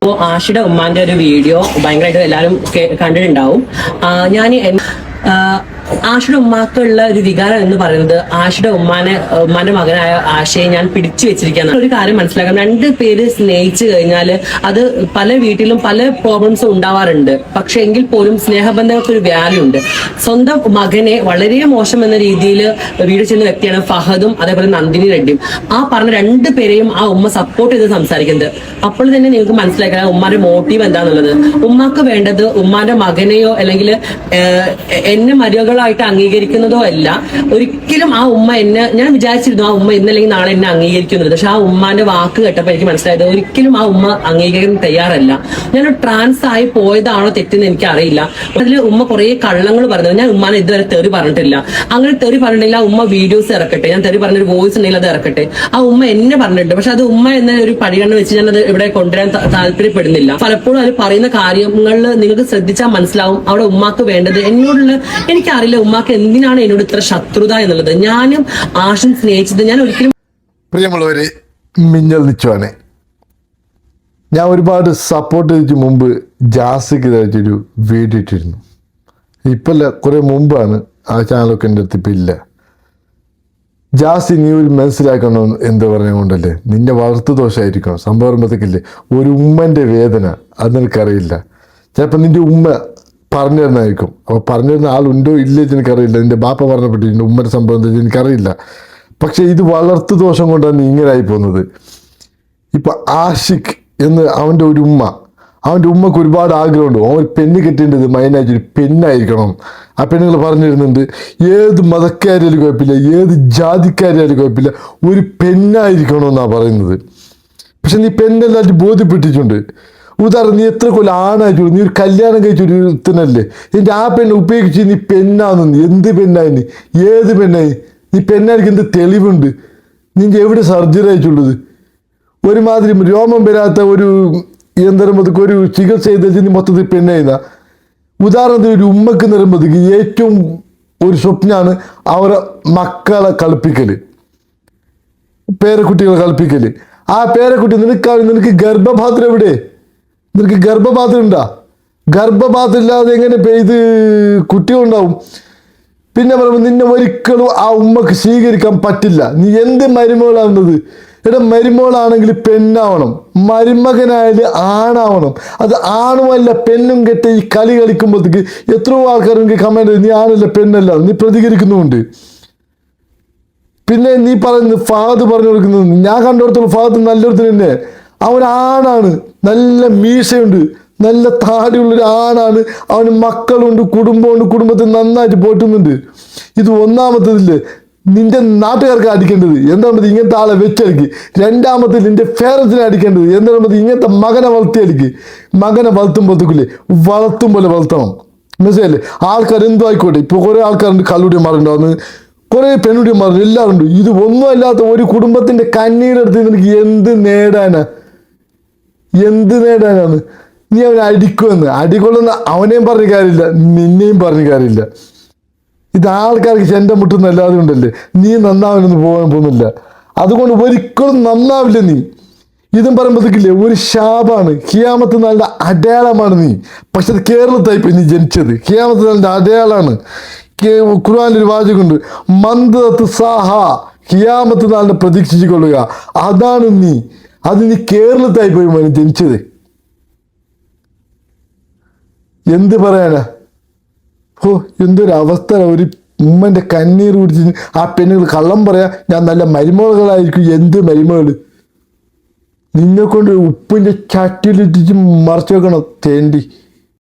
അപ്പോൾ ആഷിയുടെ ഉമ്മാന്റെ ഒരു വീഡിയോ ഭയങ്കരമായിട്ട് എല്ലാവരും കണ്ടിട്ടുണ്ടാവും. ഞാൻ ആഷിയുടെ ഉമ്മാക്കുള്ള ഒരു വികാരം എന്ന് പറയുന്നത് ആഷിയുടെ ഉമ്മാന്റെ മകനായ ആശയെ ഞാൻ പിടിച്ചു വെച്ചിരിക്കുകയാണ്. ഒരു കാര്യം മനസ്സിലാക്കാം, രണ്ട് പേര് സ്നേഹിച്ചു കഴിഞ്ഞാൽ അത് പല വീട്ടിലും പല പ്രോബ്ലംസും ഉണ്ടാവാറുണ്ട്. പക്ഷെ എങ്കിൽ പോലും സ്നേഹബന്ധങ്ങൾക്ക് ഒരു വാല്യൂ ഉണ്ട്. സ്വന്തം മകനെ വളരെ മോശം എന്ന രീതിയിൽ വീട് ചെയ്യുന്ന വ്യക്തിയാണ് ഫഹദും അതേപോലെ നന്ദിനി റെഡ്ഡിയും. ആ പറഞ്ഞ രണ്ടു പേരെയും ആ ഉമ്മ സപ്പോർട്ട് ചെയ്ത് സംസാരിക്കുന്നത്. അപ്പോൾ തന്നെ നിങ്ങൾക്ക് മനസ്സിലാക്കാൻ ഉമ്മാന്റെ മോട്ടീവ് എന്താണെന്നുള്ളത്. ഉമ്മാക്ക് വേണ്ടത് ഉമ്മാന്റെ മകനെയോ അല്ലെങ്കിൽ എന്നെ മരുമകളായിട്ട് അംഗീകരിക്കുന്നതോ അല്ല. ഒരിക്കലും ആ ഉമ്മ എന്നെ, ഞാൻ വിചാരിച്ചിരുന്നു ആ ഉമ്മ ഇന്നല്ലെങ്കിൽ നാളെ എന്നെ അംഗീകരിക്കുന്നത്. പക്ഷെ ആ ഉമ്മാന്റെ വാക്ക് കേട്ടപ്പോൾ എനിക്ക് മനസ്സിലായത് ഒരിക്കലും ആ ഉമ്മ അംഗീകരിക്കാൻ തയ്യാറല്ല. ഞാനൊരു ട്രാൻസ് ആയി പോയതാണോ തെറ്റെന്ന് എനിക്ക് അറിയില്ല. അതിൽ ഉമ്മ കുറെ കള്ളങ്ങൾ പറഞ്ഞത്. ഞാൻ ഉമ്മാനെ ഇതുവരെ തെറി പറഞ്ഞിട്ടില്ല. അങ്ങനെ തെറി പറഞ്ഞിട്ടില്ല. ആ ഉമ്മ വീഡിയോസ് ഇറക്കട്ടെ, ഞാൻ തെറി പറഞ്ഞൊരു വോയിസ് ഉണ്ടെങ്കിൽ അത് ഇറക്കട്ടെ. ആ ഉമ്മ എന്നെ പറഞ്ഞിട്ടുണ്ട്. പക്ഷെ അത് ഉമ്മ എന്ന ഒരു പരിഗണന വെച്ച് ഞാൻ അത് ഇവിടെ കൊണ്ടുവരാൻ താല്പര്യപ്പെടുന്നില്ല. പലപ്പോഴും അത് പറയുന്ന കാര്യങ്ങളിൽ നിങ്ങൾക്ക് ശ്രദ്ധിച്ചാൽ മനസ്സിലാവും അവിടെ ഉമ്മാക്ക് വേണ്ടത് എന്നോടുള്ള, എനിക്കറിയില്ല ഉമ്മാക്ക് എന്തിനാണ് എന്നോട് ഇത്ര ശത്രുത എന്നുള്ളത്. ഞാനും ആശം സ്നേഹിച്ചത് ഞാൻ ഒരിക്കലും. പ്രിയമുള്ളവരെ, മിന്നൽ നിച്ചുവാണ്. ഞാൻ ഒരുപാട് സപ്പോർട്ട് ചെയ്തിട്ട് മുമ്പ് ജാസിക്ക് ഇതായിട്ടൊരു വീഡിയോ ഇട്ടിരുന്നു. ഇപ്പല്ല, കുറെ മുമ്പാണ്. ആ ചാനലൊക്കെ എൻ്റെ അടുത്ത് ഇപ്പം ഇല്ല. ജാസി, നീ ഒരു മനസ്സിലാക്കണം എന്താ പറഞ്ഞുകൊണ്ടല്ലേ, നിന്റെ വളർത്തു ദോഷമായിരിക്കണം സംഭവത്തിക്കില്ലേ ഒരു ഉമ്മൻ്റെ വേദന. അത് നിനക്കറിയില്ല. ചിലപ്പോൾ നിന്റെ ഉമ്മ പറഞ്ഞു തരുന്നതായിരിക്കും. അപ്പോൾ പറഞ്ഞു തരുന്ന ആളുണ്ടോ ഇല്ലേ എനിക്കറിയില്ല. നിന്റെ ബാപ്പ പറഞ്ഞപ്പെട്ടിട്ടുണ്ട് ഉമ്മയുടെ സംഭവം എന്താ എനിക്കറിയില്ല. പക്ഷെ ഇത് വളർത്തു ദോഷം കൊണ്ടാണ് നീ ഇങ്ങനായി പോകുന്നത്. ഇപ്പം ആഷിഖ് എന്ന് അവൻ്റെ ഒരു ഉമ്മ, അവൻ്റെ ഉമ്മക്ക് ഒരുപാട് ആഗ്രഹമുണ്ട്. അവൻ പെണ്ണ് കെട്ടേണ്ടത് മൈനായിട്ടൊരു പെണ്ണായിരിക്കണം. ആ പെണ്ണുങ്ങൾ പറഞ്ഞിരുന്നുണ്ട്, ഏത് മതക്കാരായാലും കുഴപ്പമില്ല, ഏത് ജാതിക്കാരായാലും കുഴപ്പമില്ല, ഒരു പെണ്ണായിരിക്കണമെന്നാണ് പറയുന്നത്. പക്ഷെ നീ പെണ്ണെല്ലായിട്ട് ബോധ്യപ്പെട്ടിട്ടുണ്ട്. ഉദാഹരണം, നീ എത്ര കൊല്ലം ആണായിട്ടുള്ളൂ, നീ ഒരു കല്യാണം കഴിച്ചൊരു ഒരുത്തനല്ലേ. എൻ്റെ ആ പെണ്ണെ ഉപയോഗിച്ച് നീ പെണ്ണാന്ന്. എന്ത് പെണ്ണായി? നീ ഏത് പെണ്ണായി? നീ പെണ്ണായിരിക്കും എന്ത് തെളിവുണ്ട്? നിന്റെ എവിടെ സർജറി അയച്ചുള്ളത്? ഒരുമാതിരി രോമം വരാത്ത ഒരു യന്ത്രമൊക്കെ ഒരു ചികിത്സ ചെയ്ത് നീ മൊത്തത്തിൽ പെണ്ണായിരുന്ന. ഉദാഹരണത്തിന് ഒരു ഉമ്മക്ക് നിറുമ്പോഴത്തേക്ക് ഏറ്റവും ഒരു സ്വപ്നമാണ് അവരെ മക്കളെ കളിപ്പിക്കൽ, പേരക്കുട്ടികളെ കളിപ്പിക്കൽ. ആ പേരക്കുട്ടി നിനക്ക് ഗർഭപാത്രം എവിടെ? നിനക്ക് ഗർഭപാത്രം ഉണ്ടാ? ഗർഭപാത്രം ഇല്ലാതെ എങ്ങനെ ഇത് കുട്ടികളുണ്ടാവും? പിന്നെ പറയുമ്പോൾ നിന്നെ ഒരിക്കലും ആ ഉമ്മക്ക് സ്വീകരിക്കാൻ പറ്റില്ല. നീ എന്ത് മരുമകളാവുന്നത്? എടാ, മരുമകളാണെങ്കിൽ പെണ്ണാവണം, മരുമകനായാലും ആണാവണം. അത് ആണുമല്ല പെണ്ണും കെട്ട ഈ കളി കളിക്കുമ്പോഴത്തേക്ക് എത്രയോ ആൾക്കാർ എനിക്ക് കമൻറ്റ്, നീ ആണല്ല പെണ്ണല്ല, നീ പ്രതികരിക്കുന്നുമുണ്ട്. പിന്നെ നീ പറയുന്നത് ഫഹദ് പറഞ്ഞു കൊടുക്കുന്നത്, ഞാൻ കണ്ടിടത്തോളം ഫഹദ് നല്ലൊരുത്തിന് തന്നെ. അവൻ ആണാണ്, നല്ല മീശയുണ്ട്, നല്ല താടിയുള്ളൊരു ആണാണ്. അവന് മക്കളുണ്ട്, കുടുംബമുണ്ട്, കുടുംബത്തിൽ നന്നായിട്ട് പോറ്റുന്നുണ്ട്. ഇത് ഒന്നാമത്തതില്ലേ നിന്റെ നാട്ടുകാർക്ക് അടിക്കേണ്ടത്. എന്താണത്? ഇങ്ങനത്തെ ആളെ വെച്ചടിക്ക്. രണ്ടാമത്തിൽ നിന്റെ പേരൻസിനെ അടിക്കേണ്ടത്. എന്താണത്? ഇങ്ങനത്തെ മകനെ വളർത്തിയടിക്ക്. മകനെ വളർത്തുമ്പോഴത്തേക്കില്ലേ വളർത്തും പോലെ വളർത്തണം. മനസ്സിലല്ലേ? ആൾക്കാർ എന്തോ ആയിക്കോട്ടെ. ഇപ്പോൾ കുറേ ആൾക്കാരുണ്ട്, കള്ളുടിയന്മാരുണ്ടാവുന്നു, കുറേ പെണ്ണുടിയന്മാരുണ്ട്, എല്ലാവരും ഉണ്ട്. ഇത് ഒന്നും അല്ലാത്ത ഒരു കുടുംബത്തിന്റെ കണ്ണീരെടുത്ത് നിനക്ക് എന്ത് നേടാനാ? എന്ത് നേടാനാണ്? നീ അവനെ അടിക്കുമെന്ന്. അടികൊള്ളുന്ന അവനെയും പറഞ്ഞ കാര്യമില്ല, നിന്നെയും പറഞ്ഞ കാര്യമില്ല. ഇത് ആൾക്കാർക്ക് എൻ്റെ മുട്ടുന്നല്ലാതെ ഉണ്ടല്ലേ. നീ നന്നാവനൊന്നും പോകാൻ പോകുന്നില്ല. അതുകൊണ്ട് ഒരിക്കലും നന്നാവില്ല നീ. ഇതും പറയുമ്പോഴത്തേക്കില്ലേ ഒരു ശാപാണ്. ഖിയാമത്ത് നാളിൻ്റെ അടയാളമാണ് നീ. പക്ഷെ അത് കേരളത്തായിപ്പോയി നീ ജനിച്ചത്. ഖിയാമത്ത് നാളിൻ്റെ അടയാളമാണ്. ഖുർആനിൽ ഒരു വാചകമുണ്ട്, മന്ദത്ത് സാഹ, ഖിയാമത്ത് നാളിനെ പ്രതീക്ഷിച്ചു കൊള്ളുക. അതാണ് നീ. അത് നീ കേരളത്തായി പോയി മോനെ ജനിച്ചത്. എന്ത് പറയാനാ? ഓ, എന്തൊരു അവസ്ഥ. ഒരു ഉമ്മൻ്റെ കണ്ണീർ കുടിച്ച് ആ പെണ്ണുകൾ കള്ളം പറയാ ഞാൻ നല്ല മരുമകളായിരിക്കും. എന്ത് മരുമകൾ? നിന്നെ കൊണ്ട് ഉപ്പിൻ്റെ ചട്ടിയിലിട്ടിച്ച് മറച്ചു വെക്കണം തേണ്ടി.